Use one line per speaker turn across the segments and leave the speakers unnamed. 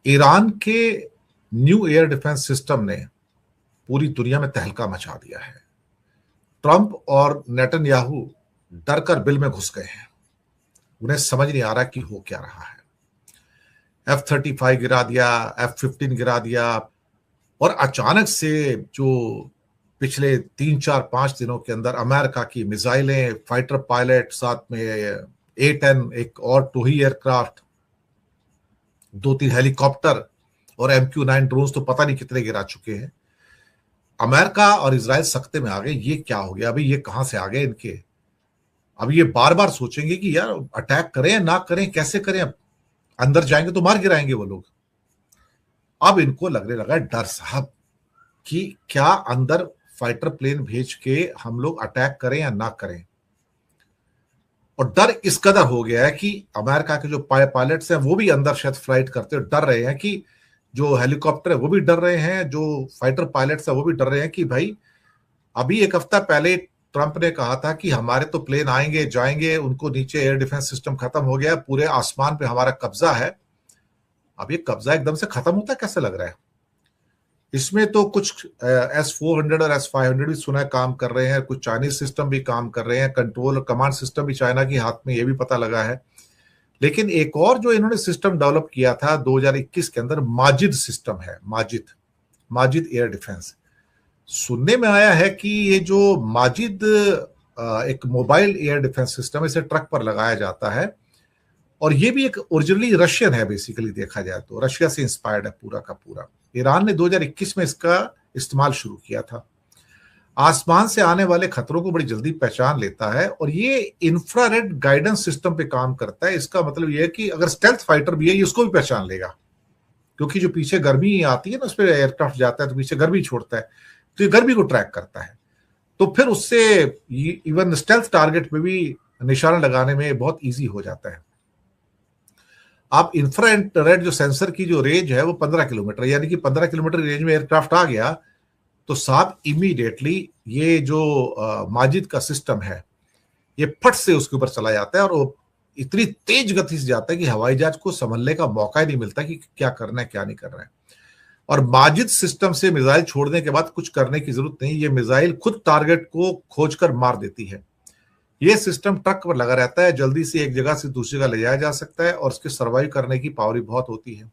Iran के new air defence system ने पूरी दुनिया में तहलका मचा दिया है। ट्रंप और नेतन्याहू डर कर बिल में घुस गए हैं। उन्हें समझ नहीं आ रहा कि हो क्या रहा है। F-35 गिरा दिया, F-15 गिरा दिया, और अचानक से जो पिछले 3 4 5 दिनों के अंदर अमेरिका की मिसाइलें, फाइटर पायलट, साथ में A-10 एक और टोही एयरक्राफ्ट, 2 3 हेलीकॉप्टर और MQ-9 ड्रोन्स तो पता नहीं कितने गिरा चुके हैं। अमेरिका और इजराइल सख्ते में आ गए। ये क्या हो गया? अभी ये कहां से आ गए इनके? अब ये बार बार सोचेंगे कि यार अटैक करें ना करें, कैसे करें। अब अंदर जाएंगे तो मार गिराएंगे वो लोग। अब इनको लगने लगा डर साहब कि क्या अंदर फाइटर प्लेन भेज के हम लोग अटैक करें या ना करें। और डर इस कदर हो गया है कि अमेरिका के जो पायलट्स हैं वो भी अंदर शायद फ्लाइट करते हुए डर रहे हैं, कि जो हेलीकॉप्टर है वो भी डर रहे हैं, जो फाइटर पायलट्स है वो भी डर रहे हैं कि भाई अभी एक हफ्ता पहले ट्रंप ने कहा था कि हमारे तो प्लेन आएंगे जाएंगे, उनको नीचे एयर डिफेंस सिस्टम खत्म हो गया, पूरे आसमान पे हमारा कब्जा है। अब ये कब्जा एकदम से खत्म होता कैसे लग रहा है? इसमें तो कुछ S-400 और S-500 भी सुना है काम कर रहे हैं, कुछ चाइनीज सिस्टम भी काम कर रहे हैं, कंट्रोल और कमांड सिस्टम भी चाइना के हाथ में, ये भी पता लगा है। लेकिन एक और जो इन्होंने सिस्टम डेवलप किया था 2021 के अंदर, माजिद सिस्टम है, माजिद एयर डिफेंस। सुनने में आया है कि ये जो माजिद एक मोबाइल एयर डिफेंस सिस्टम, इसे ट्रक पर लगाया जाता है, और ये भी एक ओरिजिनली रशियन है। बेसिकली देखा जाए तो रशिया से इंस्पायर्ड है पूरा का पूरा। ईरान ने 2021 में इसका इस्तेमाल शुरू किया था। आसमान से आने वाले खतरों को बड़ी जल्दी पहचान लेता है, और ये इंफ्रारेड गाइडेंस सिस्टम पे काम करता है। इसका मतलब ये है कि अगर स्टेल्थ फाइटर भी है ये उसको भी पहचान लेगा, क्योंकि जो पीछे गर्मी आती है ना, उस पर एयरक्राफ्ट जाता है तो पीछे गर्मी छोड़ता है, तो ये गर्मी को ट्रैक करता है। तो फिर उससे इवन स्टेल्थ टारगेट पे भी निशाना लगाने में बहुत इजी हो जाता है। आप इंफ्रारेड जो सेंसर की जो रेंज है वो 15 किलोमीटर, यानी कि 15 किलोमीटर रेंज में एयरक्राफ्ट आ गया तो साहब इमीडिएटली ये जो माजिद का सिस्टम है ये फट से उसके ऊपर चला जाता है, और वो इतनी तेज गति से जाता है कि हवाई जहाज को संभलने का मौका ही नहीं मिलता कि क्या करना है क्या नहीं करना है। और माजिद सिस्टम से मिसाइल छोड़ने के बाद कुछ करने की जरूरत नहीं, ये मिसाइल खुद टारगेट को खोजकर मार देती है। ये सिस्टम ट्रक पर लगा रहता है, जल्दी से एक जगह से दूसरी जगह ले जाया जा सकता है, और उसके सर्वाइव करने की पावर भी बहुत होती है।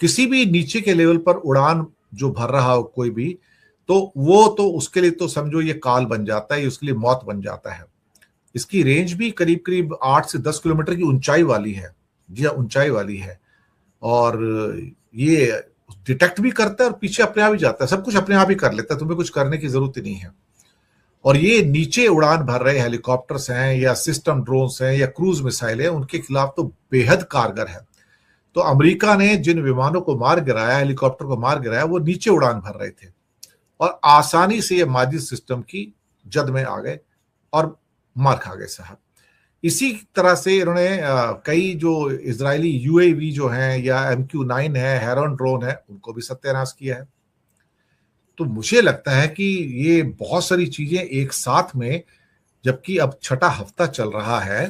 किसी भी नीचे के लेवल पर उड़ान जो भर रहा हो कोई भी, तो वो तो उसके लिए तो समझो ये काल बन जाता है, उसके लिए मौत बन जाता है। इसकी रेंज भी करीब करीब 8 से 10 किलोमीटर की ऊंचाई वाली है। जी हाँ, ऊंचाई वाली है। और ये डिटेक्ट भी करता है और पीछे अपने आप ही जाता है, सब कुछ अपने आप ही कर लेता है, तुम्हें कुछ करने की जरूरत ही नहीं है। और ये नीचे उड़ान भर रहे हेलीकॉप्टर्स हैं या सिस्टम ड्रोन्स हैं या क्रूज मिसाइल है, उनके खिलाफ तो बेहद कारगर है। तो अमेरिका ने जिन विमानों को मार गिराया, हेलीकॉप्टर को मार गिराया, वो नीचे उड़ान भर रहे थे, और आसानी से ये माजिद सिस्टम की जद में आ गए और मार खा गए साहब। इसी तरह से इन्होंने कई जो इजरायली यूएवी जो हैं या MQ-9 है, हेरॉन ड्रोन है, उनको भी सत्यानाश किया है। तो मुझे लगता है कि ये बहुत सारी चीजें एक साथ में, जबकि अब छठा हफ्ता चल रहा है,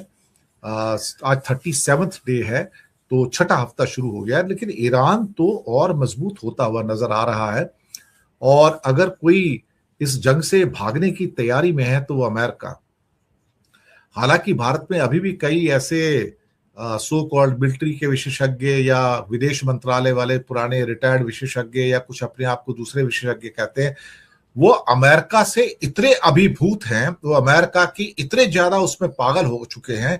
आज 37th डे है, तो छठा हफ्ता शुरू हो गया है, लेकिन ईरान तो और मजबूत होता हुआ नजर आ रहा है। और अगर कोई इस जंग से भागने की तैयारी में है तो वो अमेरिका। हालांकि भारत में अभी भी कई ऐसे सो कॉल्ड मिलिट्री के विशेषज्ञ या विदेश मंत्रालय वाले पुराने रिटायर्ड विशेषज्ञ या कुछ अपने आप को दूसरे विशेषज्ञ कहते हैं, वो अमेरिका से इतने अभिभूत हैं, वो अमेरिका की इतने ज्यादा उसमें पागल हो चुके हैं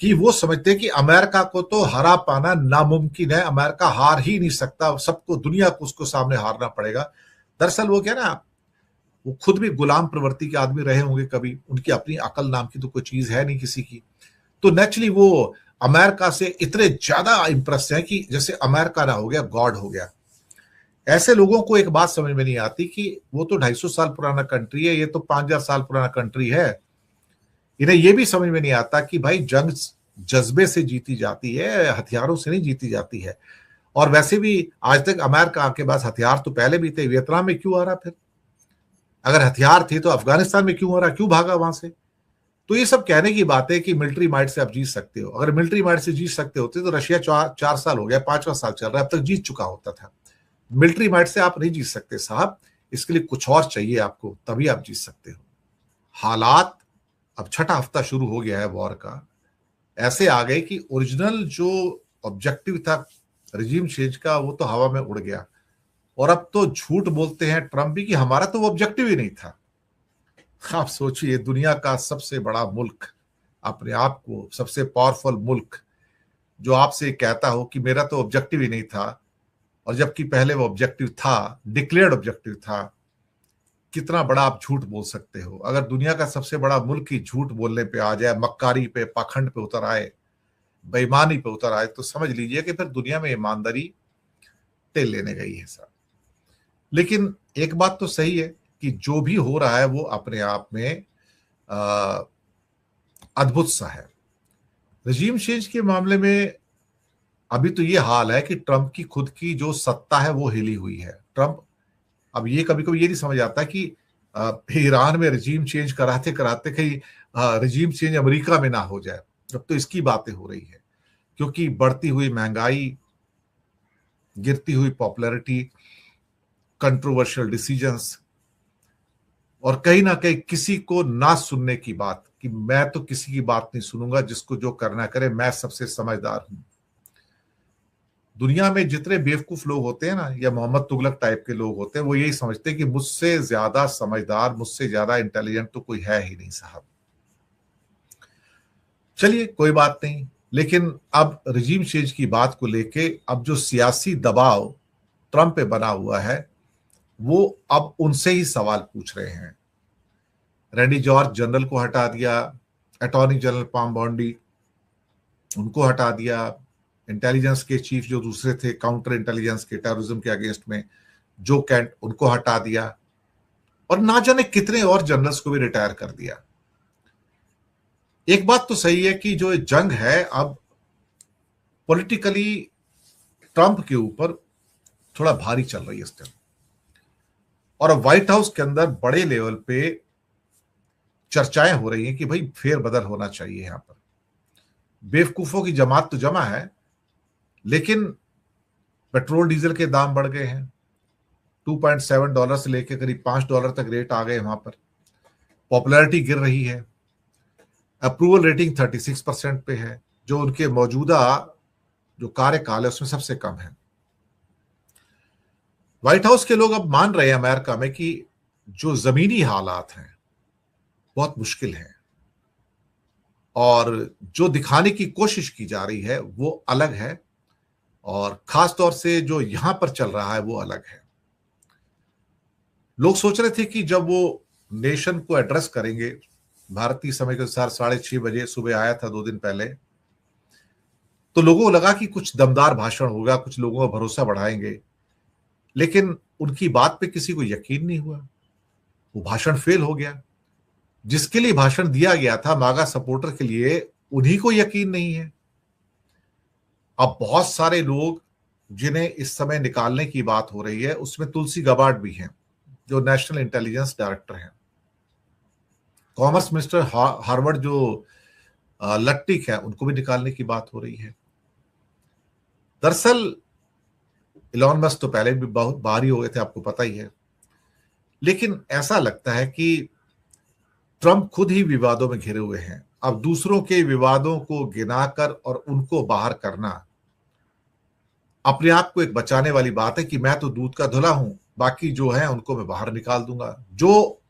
कि वो समझते हैं कि अमेरिका को तो हरा पाना नामुमकिन है, अमेरिका हार ही नहीं सकता, सबको दुनिया को उसको सामने हारना पड़ेगा। दरअसल वो क्या ना, वो खुद भी गुलाम प्रवृत्ति के आदमी रहे होंगे कभी, उनकी अपनी अकल नाम की तो कोई चीज है नहीं किसी की। तो नेचुरली वो अमेरिका से इतने ज्यादा इंप्रेस है कि जैसे अमेरिका ना हो गया गॉड हो गया। ऐसे लोगों को एक बात समझ में नहीं आती कि वो तो 250 साल पुराना कंट्री है, ये तो 5000 साल पुराना कंट्री है। इन्हें ये भी समझ में नहीं आता कि भाई जंग जज्बे से जीती जाती है, हथियारों से नहीं जीती जाती है। और वैसे भी आज तक अमेरिका के पास हथियार तो पहले भी थे, वियतनाम में क्यों आ रहा? फिर अगर हथियार थे तो अफगानिस्तान में क्यों आ रहा? क्यों भागा वहां से? तो ये सब कहने की बात है कि मिलिट्री माइट से आप जीत सकते हो। अगर मिलिट्री माइट से जीत सकते होते तो रशिया 4 साल हो गया, 5वां साल चल रहा है, अब तक जीत चुका होता था। मिलिट्री माइट से आप नहीं जीत सकते साहब, इसके लिए कुछ और चाहिए आपको, तभी आप जीत सकते हो। हालात अब छठा हफ्ता शुरू हो गया है वॉर का, ऐसे आ गए कि ओरिजिनल जो ऑब्जेक्टिव था रिजीम चेंज का वो तो हवा में उड़ गया, और अब तो झूठ बोलते हैं ट्रम्प भी कि हमारा तो वो ऑब्जेक्टिव ही नहीं था। आप सोचिए, दुनिया का सबसे बड़ा मुल्क, अपने आप को सबसे पावरफुल मुल्क, जो आपसे कहता हो कि मेरा तो ऑब्जेक्टिव ही नहीं था, और जबकि पहले वो ऑब्जेक्टिव था, डिक्लेयर्ड ऑब्जेक्टिव था। कितना बड़ा आप झूठ बोल सकते हो? अगर दुनिया का सबसे बड़ा मुल्क ही झूठ बोलने पे आ जाए, मक्कारी पे, पाखंड पे उतर आए, बेईमानी पे उतर आए, तो समझ लीजिए कि फिर दुनिया में ईमानदारी तेल लेने गई है सर। लेकिन एक बात तो सही है कि जो भी हो रहा है वो अपने आप में अद्भुत सा है। रजीम चेंज के मामले में अभी तो ये हाल है कि ट्रंप की खुद की जो सत्ता है वो हिली हुई है। ट्रंप अब ये कभी कभी ये नहीं समझ आता कि ईरान में रजीम चेंज कराते कराते कहीं रजीम चेंज अमेरिका में ना हो जाए। अब तो इसकी बातें हो रही है, क्योंकि बढ़ती हुई महंगाई, गिरती हुई पॉपुलैरिटी, कंट्रोवर्शियल डिसीजंस, और कहीं ना कहीं किसी को ना सुनने की बात कि मैं तो किसी की बात नहीं सुनूंगा, जिसको जो करना करे, मैं सबसे समझदार हूं। दुनिया में जितने बेवकूफ लोग होते हैं ना, या मोहम्मद तुगलक टाइप के लोग होते हैं, वो यही समझते हैं कि मुझसे ज्यादा समझदार, मुझसे ज्यादा इंटेलिजेंट तो कोई है ही नहीं साहब। चलिए कोई बात नहीं, लेकिन अब रिजीम चेंज की बात को लेके अब जो सियासी दबाव ट्रंप पे बना हुआ है, वो अब उनसे ही सवाल पूछ रहे हैं। रैंडी जॉर्ज जनरल को हटा दिया, अटॉर्नी जनरल पाम बॉन्डी उनको हटा दिया, इंटेलिजेंस के चीफ जो दूसरे थे काउंटर इंटेलिजेंस के टेररिज्म के अगेंस्ट में, जो कैंट, उनको हटा दिया, और ना जाने कितने और जनरल्स को भी रिटायर कर दिया। एक बात तो सही है कि जो जंग है अब पॉलिटिकली ट्रंप के ऊपर थोड़ा भारी चल रही है इस टाइम, और अब व्हाइट हाउस के अंदर बड़े लेवल पे चर्चाएं हो रही हैं कि भाई फेरबदल होना चाहिए। यहां पर बेवकूफों की जमात तो जमा है, लेकिन पेट्रोल डीजल के दाम बढ़ गए हैं, $2.7 से लेकर करीब $5 तक रेट आ गए वहां पर। पॉपुलैरिटी गिर रही है, अप्रूवल रेटिंग 36% पे है, जो उनके मौजूदा जो कार्यकाल है उसमें सबसे कम है। व्हाइट हाउस के लोग अब मान रहे हैं अमेरिका में कि जो जमीनी हालात हैं बहुत मुश्किल हैं, और जो दिखाने की कोशिश की जा रही है वो अलग है, और खास तौर से जो यहां पर चल रहा है वो अलग है। लोग सोच रहे थे कि जब वो नेशन को एड्रेस करेंगे, भारतीय समय के अनुसार 6:30 सुबह आया था 2 दिन पहले, तो लोगों को लगा कि कुछ दमदार भाषण होगा, कुछ लोगों का भरोसा बढ़ाएंगे, लेकिन उनकी बात पे किसी को यकीन नहीं हुआ। वो भाषण फेल हो गया। जिसके लिए भाषण दिया गया था, मागा सपोर्टर के लिए, उन्हीं को यकीन नहीं है। अब बहुत सारे लोग जिन्हें इस समय निकालने की बात हो रही है, उसमें तुलसी गबार्ड भी हैं, जो नेशनल इंटेलिजेंस डायरेक्टर हैं। कॉमर्स मिनिस्टर हार्वर्ड जो लट्टिक है, उनको भी निकालने की बात हो रही है। दरअसल इलॉन मस्क तो पहले भी बहुत भारी हो गए थे, आपको पता ही है, लेकिन ऐसा लगता है कि ट्रंप खुद ही विवादों में घिरे हुए हैं। अब दूसरों के विवादों को गिनाकर और उनको बाहर करना अपने आप को एक बचाने वाली बात है कि मैं तो दूध का धुला हूं, बाकी जो है उनको मैं बाहर निकाल दूंगा। जो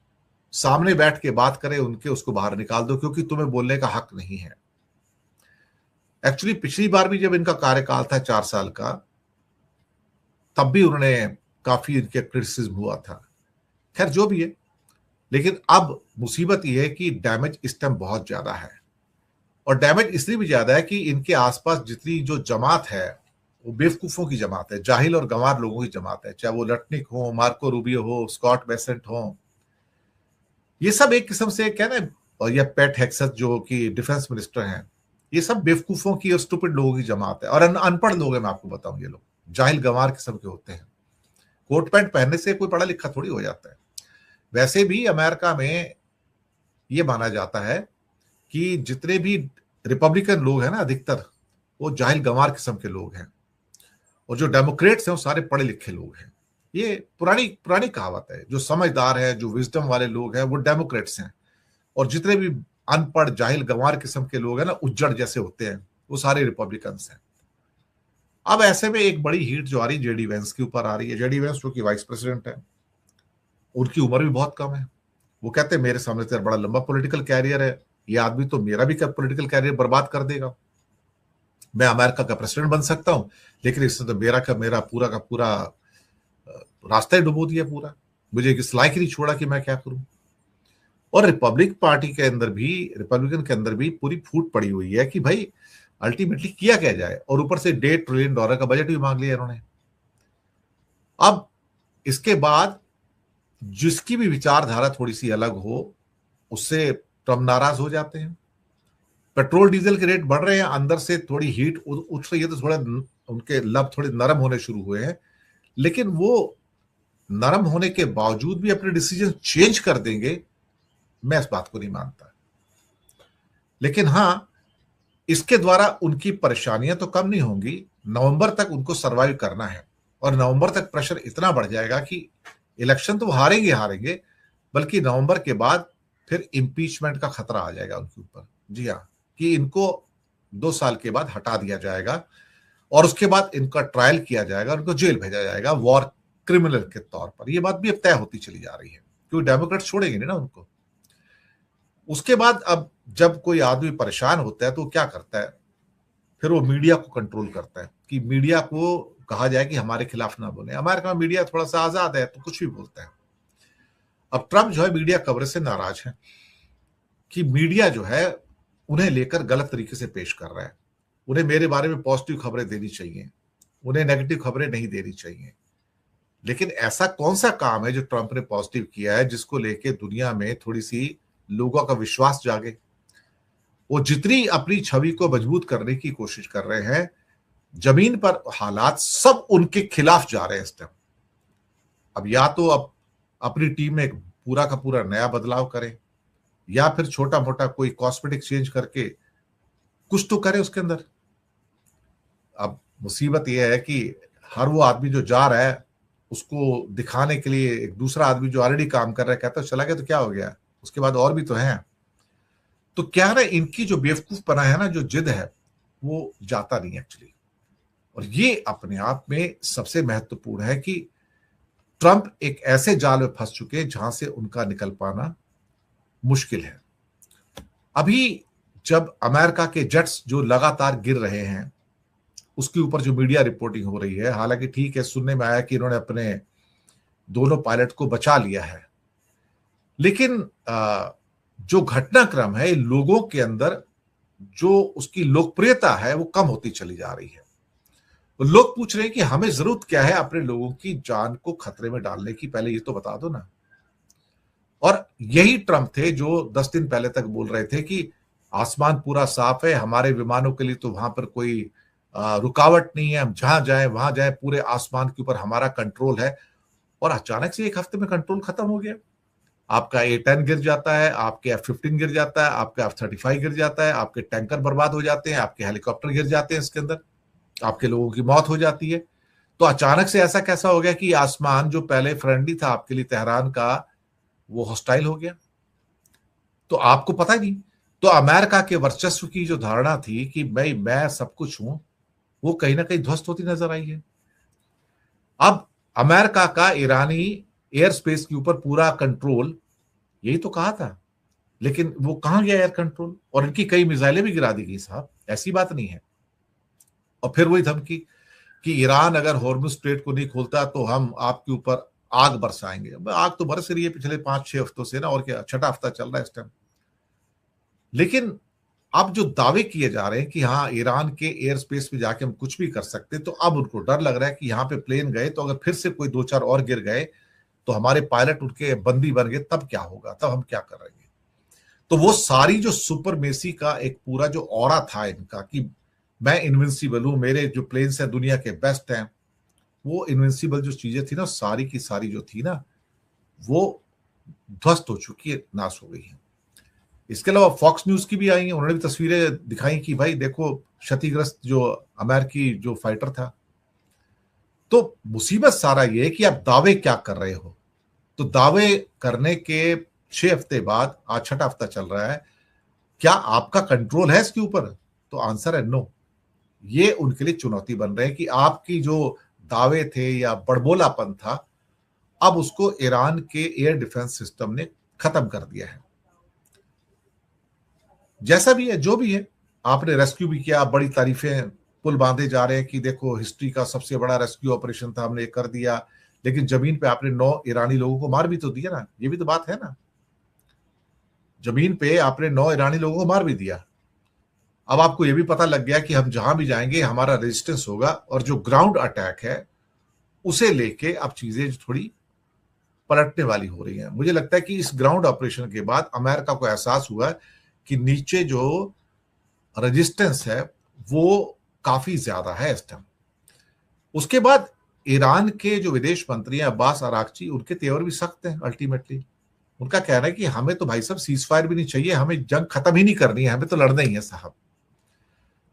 सामने बैठ के बात करे उनके, उसको बाहर निकाल दो, क्योंकि तुम्हें बोलने का हक नहीं है। एक्चुअली पिछली बार भी जब इनका कार्यकाल था 4 साल का, तब भी उन्होंने काफी इनके क्रिटिसिज्म हुआ था। खैर जो भी है, लेकिन अब मुसीबत यह है कि डैमेज इस टाइम बहुत ज्यादा है, और डैमेज इसलिए भी ज्यादा है कि इनके आसपास जितनी जो जमात है वो बेवकूफों की जमात है, जाहिल और गंवार लोगों की जमात है, चाहे वो लटनिक हो, मार्को रूबियो हो, स्कॉट बेसेंट हो। ये सब एक किस्म से क्या ना, और ये पेट हेक्सेथ जो कि डिफेंस मिनिस्टर हैं, ये सब बेवकूफों की और स्टूपिड लोगों की जमात है। और अनपढ़ लोग हैं, मैं आपको बताऊं, ये लोग जाहिल गंवार किस्म के होते हैं। कोट पैंट पहनने से कोई पढ़ा लिखा थोड़ी हो जाता है। वैसे भी अमेरिका में ये माना जाता है कि जितने भी रिपब्लिकन लोग हैं ना, अधिकतर वो जाहिल गंवार किस्म के लोग हैं, और जो डेमोक्रेट्स हैं वो सारे पढ़े लिखे लोग हैं। ये पुरानी पुरानी कहावत है। जो समझदार है, जो विजडम वाले लोग हैं, वो डेमोक्रेट्स हैं, और जितने भी अनपढ़ जाहिल गंवार किस्म के लोग हैं ना, उज्जड़ जैसे होते हैं, वो सारे रिपब्लिकन्स हैं। अब ऐसे में एक बड़ी हीट जो आ रही है जेडी वेंस के ऊपर आ रही है। जेडी वेंस जो कि वाइस प्रेसिडेंट है, उनकी उम्र भी बहुत कम है। वो कहते हैं मेरे सामने तेरा बड़ा लंबा पॉलिटिकल कैरियर है, ये आदमी तो मेरा भी पॉलिटिकल कैरियर बर्बाद कर देगा। मैं अमेरिका का प्रेसिडेंट बन सकता हूं, लेकिन इससे तो मेरा पूरा का पूरा रास्ता ही डुबो दिया पूरा। मुझे इस लायक ही नहीं छोड़ा कि मैं क्या करूं। और रिपब्लिकन के अंदर भी पूरी फूट पड़ी हुई है कि भाई अल्टीमेटली किया क्या जाए। और ऊपर से $1.5 ट्रिलियन का बजट भी मांग लिया इन्होंने। अब इसके बाद जिसकी भी विचारधारा थोड़ी सी अलग हो, उससे ट्रम्प नाराज हो जाते हैं। पेट्रोल डीजल के रेट बढ़ रहे हैं, अंदर से थोड़ी हीट उठ रही है, तो थोड़ा उनके लब थोड़े नरम होने शुरू हुए हैं। लेकिन वो नरम होने के बावजूद भी अपने डिसीजन चेंज कर देंगे, मैं इस बात को नहीं मानता। लेकिन हां, इसके द्वारा उनकी परेशानियां तो कम नहीं होंगी। नवंबर तक उनको सरवाइव करना है, और नवंबर तक प्रेशर इतना बढ़ जाएगा कि इलेक्शन तो हारेंगे हारेंगे, बल्कि नवंबर के बाद फिर इंपीचमेंट का खतरा आ जाएगा उनके ऊपर। जी हाँ, कि इनको 2 साल के बाद हटा दिया जाएगा, और उसके बाद इनका ट्रायल किया जाएगा, उनको जेल भेजा जाएगा वॉर क्रिमिनल के तौर पर। यह बात भी अब तय होती चली जा रही है, क्योंकि डेमोक्रेट छोड़ेंगे नहीं ना उनको। उसके बाद अब जब कोई आदमी परेशान होता है तो क्या करता है, फिर वो मीडिया को कंट्रोल करता है कि मीडिया को कहा जाए कि हमारे खिलाफ ना बोले। अमेरिका में मीडिया थोड़ा सा आजाद है, तो कुछ भी बोलता है। अब ट्रम्प जो है मीडिया कवरेज से नाराज है कि मीडिया जो है उन्हें लेकर गलत तरीके से पेश कर रहा है। उन्हें मेरे बारे में पॉजिटिव खबरें देनी चाहिए, उन्हें नेगेटिव खबरें नहीं देनी चाहिए। लेकिन ऐसा कौन सा काम है जो ट्रम्प ने पॉजिटिव किया है जिसको लेके दुनिया में थोड़ी सी लोगों का विश्वास जागे? वो जितनी अपनी छवि को मजबूत करने की कोशिश कर रहे हैं, जमीन पर हालात सब उनके खिलाफ जा रहे हैं इस टाइम। अब या तो अब अपनी टीम में एक पूरा का पूरा नया बदलाव करें, या फिर छोटा मोटा कोई कॉस्मेटिक चेंज करके कुछ तो करे उसके अंदर। अब मुसीबत यह है कि हर वो आदमी जो जा रहा है उसको दिखाने के लिए एक दूसरा आदमी जो ऑलरेडी काम कर रहा है कहता है चला गया तो क्या हो गया, उसके बाद और भी तो हैं। तो क्या है, इनकी जो बेवकूफ पना है ना, जो जिद है, वो जाता नहीं एक्चुअली। और ये अपने आप में सबसे महत्वपूर्ण है कि ट्रंप एक ऐसे जाल में फंस चुके हैं जहां से उनका निकल पाना मुश्किल है। अभी जब अमेरिका के जेट्स जो लगातार गिर रहे हैं, उसके ऊपर जो मीडिया रिपोर्टिंग हो रही है, हालांकि ठीक है, सुनने में आया कि इन्होंने अपने दोनों पायलट को बचा लिया है, लेकिन जो घटनाक्रम है लोगों के अंदर, जो उसकी लोकप्रियता है वो कम होती चली जा रही है। लोग पूछ रहे हैं कि हमें जरूरत क्या है अपने लोगों की जान को खतरे में डालने की, पहले ये तो बता दो ना। और यही ट्रंप थे जो 10 दिन पहले तक बोल रहे थे कि आसमान पूरा साफ है, हमारे विमानों के लिए तो वहां पर कोई रुकावट नहीं है, हम जहां जाएं वहां जाएं, पूरे आसमान के ऊपर हमारा कंट्रोल है। और अचानक से एक हफ्ते में कंट्रोल खत्म हो गया। आपका A-10 गिर जाता है, आपके F-15 गिर जाता है, आपका F-35 गिर जाता है, आपके टैंकर बर्बाद हो जाते हैं, आपके हेलीकॉप्टर गिर जाते हैं, इसके अंदर आपके लोगों की मौत हो जाती है। तो अचानक से ऐसा कैसा हो गया कि आसमान जो पहले फ्रेंडली था आपके लिए तेहरान का, वो हॉस्टाइल हो गया? तो आपको पता ही नहीं। तो अमेरिका के वर्चस्व की जो धारणा थी कि भाई मैं सब कुछ हूं, वो कहीं ना कहीं ध्वस्त होती नजर आई है। अब अमेरिका का ईरानी एयर स्पेस के ऊपर पूरा कंट्रोल, यही तो कहा था, लेकिन वो कहां गया एयर कंट्रोल? और इनकी कई मिसाइलें भी गिरा दी गई साहब, ऐसी बात नहीं है। और फिर वही धमकी कि ईरान अगर हॉर्मुज स्ट्रेट को नहीं खोलता तो हम आपके ऊपर आग बरसाएंगे। आग तो बरस रही है पिछले 5-6 हफ्तों से ना, और क्या, छठा हफ्ता चल रहा है इस टाइम। लेकिन अब जो दावे किए जा रहे हैं कि हाँ ईरान के एयर स्पेस में जाके हम कुछ भी कर सकते, तो अब उनको डर लग रहा है कि यहाँ पे प्लेन गए तो अगर फिर से कोई 2-4 और गिर गए तो हमारे पायलट उनके बंदी बन गए, तब क्या होगा, तब हम क्या करेंगे? तो वो सारी जो सुपरमेसी का एक पूरा जो ऑरा था इनका कि मैं इनविंसिबल हूं, मेरे जो प्लेन्स हैं दुनिया के बेस्ट हैं, वो इनविंसिबल जो चीजें थी ना, सारी की सारी जो थी ना, वो ध्वस्त हो चुकी है, नाश हो गई है। इसके अलावा फॉक्स न्यूज की भी आई है, उन्होंने भी तस्वीरें दिखाई कि भाई देखो क्षतिग्रस्त जो अमेरिकी जो फाइटर था। तो मुसीबत सारा ये है कि आप दावे क्या कर रहे हो। तो दावे करने के 6 हफ्ते बाद आज 6ठा हफ्ता चल रहा है, क्या आपका कंट्रोल है इसके ऊपर? तो आंसर है नो। ये उनके लिए चुनौती बन रहे हैं कि आपकी जो दावे थे या बड़बोलापन था, अब उसको ईरान के एयर डिफेंस सिस्टम ने खत्म कर दिया है। जैसा भी है, जो भी है, आपने रेस्क्यू भी किया, बड़ी तारीफें पुल बांधे जा रहे हैं कि देखो हिस्ट्री का सबसे बड़ा रेस्क्यू ऑपरेशन था, हमने कर दिया। लेकिन जमीन पे आपने 9 ईरानी लोगों को मार भी तो दिया ना, ये भी तो बात है ना। जमीन पे आपने 9 ईरानी लोगों को मार भी दिया। अब आपको ये भी पता लग गया कि हम जहां भी जाएंगे हमारा रेजिस्टेंस होगा, और जो ग्राउंड अटैक है उसे लेके अब चीजें थोड़ी पलटने वाली हो रही हैं। मुझे लगता है कि इस ग्राउंड ऑपरेशन के बाद अमेरिका को एहसास हुआ कि नीचे जो रेजिस्टेंस है वो काफी ज्यादा है इस टाइम। उसके बाद ईरान के जो विदेश मंत्री हैं अब्बास अरागची, उनके तेवर भी सख्त हैं। अल्टीमेटली उनका कहना है कि हमें तो भाई साहब सीज फायर भी नहीं चाहिए, हमें जंग खत्म ही नहीं करनी है, हमें तो लड़ना ही है साहब।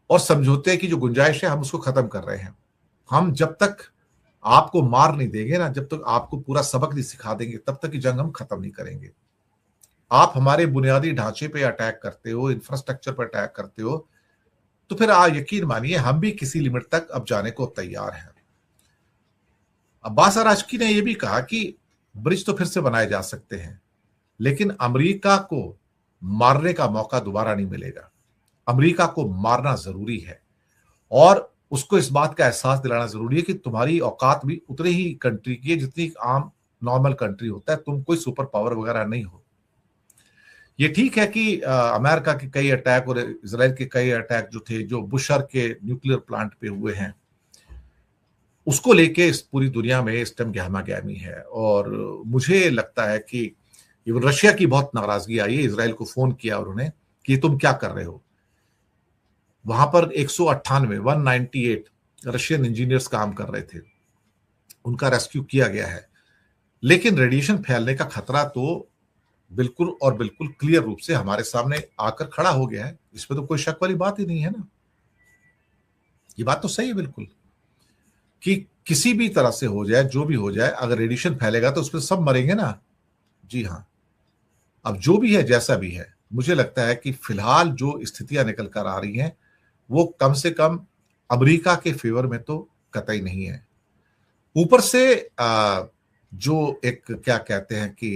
और समझौते की जो गुंजाइश है हम उसको खत्म कर रहे हैं। हम जब तक आपको मार नहीं देंगे ना, जब तक आपको पूरा सबक नहीं सिखा देंगे, तब तक की जंग हम खत्म नहीं करेंगे। आप हमारे बुनियादी ढांचे पे अटैक करते हो, इंफ्रास्ट्रक्चर पर अटैक करते हो, तो फिर आप यकीन मानिए हम भी किसी लिमिट तक अब जाने को तैयार हैं। अब्बास अरागची ने यह भी कहा कि ब्रिज तो फिर से बनाए जा सकते हैं, लेकिन अमेरिका को मारने का मौका दोबारा नहीं मिलेगा। अमेरिका को मारना जरूरी है, और उसको इस बात का एहसास दिलाना जरूरी है कि तुम्हारी औकात भी उतनी ही कंट्री की है जितनी आम नॉर्मल कंट्री होता है। तुम कोई सुपर पावर वगैरह नहीं हो। ये ठीक है कि अमेरिका के कई अटैक और इजराइल के कई अटैक जो थे, जो बुशर के न्यूक्लियर प्लांट पे हुए हैं, उसको लेके इस पूरी दुनिया में इस टाइम गहमा-गहमी है। और मुझे लगता है कि इवन रशिया की बहुत नाराजगी आई है। इजराइल को फोन किया उन्होंने कि तुम क्या कर रहे हो। वहां पर 198 रशियन इंजीनियर्स काम कर रहे थे, उनका रेस्क्यू किया गया है। लेकिन रेडिएशन फैलने का खतरा तो बिल्कुल और बिल्कुल क्लियर रूप से हमारे सामने आकर खड़ा हो गया है। इसमें तो कोई शक वाली बात ही नहीं है ना। ये बात तो सही है बिल्कुल कि किसी भी तरह से हो जाए, जो भी हो जाए, अगर रेडिएशन फैलेगा तो उसमें सब मरेंगे ना। जी हाँ। अब जो भी है, जैसा भी है, मुझे लगता है कि फिलहाल जो स्थितियां निकल कर आ रही हैं वो कम से कम अमेरिका के फेवर में तो कतई नहीं है। ऊपर से जो एक क्या कहते हैं कि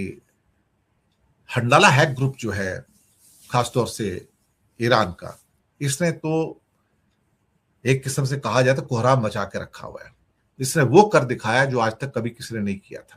हंडाला हैक ग्रुप जो है, खासतौर से ईरान का, इसने तो एक किस्म से कहा जाए तो कोहराम मचा के रखा हुआ है। इसने वो कर दिखाया जो आज तक कभी किसी ने नहीं किया था।